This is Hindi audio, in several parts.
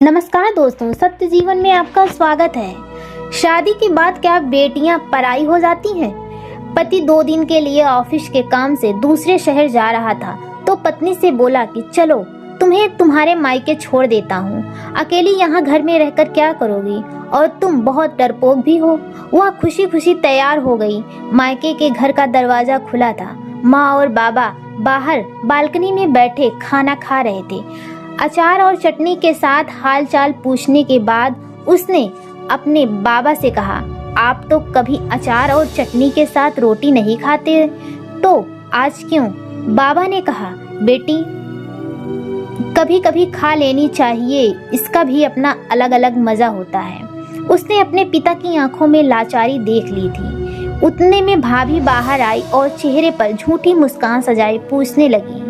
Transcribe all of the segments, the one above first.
नमस्कार दोस्तों, सत्य जीवन में आपका स्वागत है। शादी के बाद क्या बेटियां पराई हो जाती हैं? पति 2 दिन के लिए ऑफिस के काम से दूसरे शहर जा रहा था तो पत्नी से बोला कि चलो तुम्हें तुम्हारे मायके छोड़ देता हूँ, अकेली यहाँ घर में रहकर क्या करोगी और तुम बहुत डरपोक भी हो। वह खुशी खुशी तैयार हो गई। मायके के घर का दरवाजा खुला था। माँ और बाबा बाहर बालकनी में बैठे खाना खा रहे थे। अचार और चटनी के साथ हालचाल पूछने के बाद उसने अपने बाबा से कहा, आप तो कभी अचार और चटनी के साथ रोटी नहीं खाते, तो आज क्यों? बाबा ने कहा, बेटी कभी कभी खा लेनी चाहिए, इसका भी अपना अलग अलग मजा होता है। उसने अपने पिता की आंखों में लाचारी देख ली थी। उतने में भाभी बाहर आई और चेहरे पर झूठी मुस्कान सजाए पूछने लगी।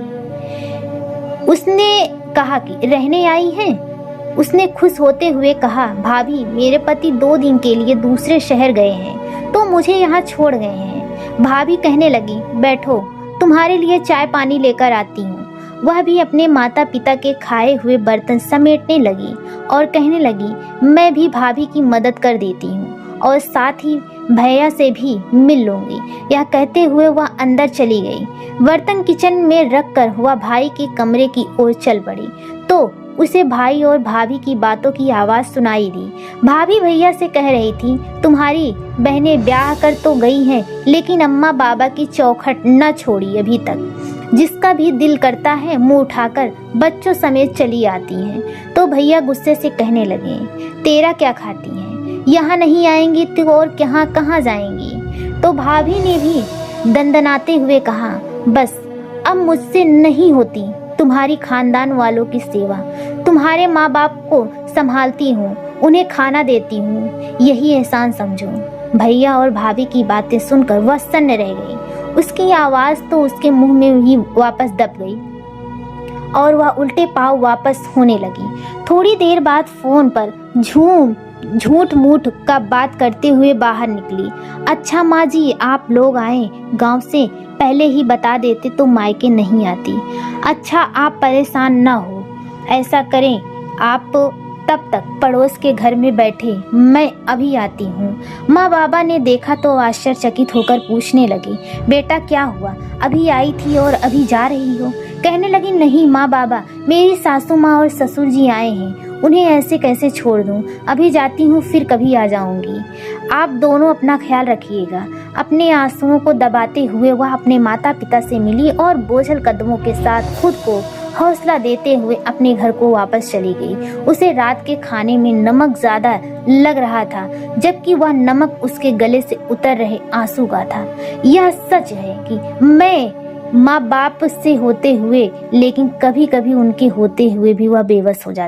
उसने कहा कि रहने आई हैं? उसने खुश होते हुए कहा, भाभी मेरे पति 2 दिन के लिए दूसरे शहर गए हैं तो मुझे यहाँ छोड़ गए हैं। भाभी कहने लगी, बैठो तुम्हारे लिए चाय पानी लेकर आती हूँ। वह भी अपने माता पिता के खाए हुए बर्तन समेटने लगी और कहने लगी, मैं भी भाभी की मदद कर देती हूँ और साथ ही भैया से भी मिल लूंगी। यह कहते हुए वह अंदर चली गई। बर्तन किचन में रखकर वह भाई के कमरे की ओर चल पड़ी तो उसे भाई और भाभी की बातों की आवाज सुनाई दी। भाभी भैया से कह रही थी, तुम्हारी बहनें ब्याह कर तो गई हैं लेकिन अम्मा बाबा की चौखट न छोड़ी अभी तक। जिसका भी दिल करता है मुंह उठाकर बच्चों समेत चली आती हैं। तो भैया गुस्से से कहने लगे, तेरा क्या खाती हैं? यहाँ नहीं आएंगी तो और कहाँ जाएंगी? तो भाभी ने भी दंदनाते हुए कहा, बस अब मुझसे नहीं होती तुम्हारी खानदान वालों की सेवा। तुम्हारे माँ बाप को संभालती हूँ, उन्हें खाना देती हूँ, यही एहसान समझो। भैया और भाभी की बातें सुनकर वह सन्न रह गई। उसकी आवाज तो उसके मुंह में ही वापस दब गई और वह उल्टे पांव वापस होने लगी। थोड़ी देर बाद फोन पर झूठ मूठ का बात करते हुए बाहर निकली। अच्छा माँ जी, आप लोग आए, गांव से पहले ही बता देते तो मायके नहीं आती। अच्छा आप परेशान ना हो, ऐसा करें आप तब तक पड़ोस के घर में बैठे, मैं अभी आती हूँ। माँ बाबा ने देखा तो आश्चर्यचकित होकर पूछने लगी, बेटा क्या हुआ? अभी आई थी और अभी जा रही हो? कहने लगी, नहीं माँ बाबा, मेरी सासू माँ और ससुर जी आए हैं, उन्हें ऐसे कैसे छोड़ दूं? अभी जाती हूँ, फिर कभी आ जाऊंगी। आप दोनों अपना ख्याल रखिएगा। अपने आंसुओं को दबाते हुए वह अपने माता पिता से मिली और बोझल कदमों के साथ खुद को हौसला देते हुए अपने घर को वापस चली गई। उसे रात के खाने में नमक ज्यादा लग रहा था, जबकि वह नमक उसके गले से उतर रहे आंसू का था। यह सच है कि मैं माँ बाप से होते हुए, लेकिन कभी कभी उनके होते हुए भी वह बेबस हो जाती।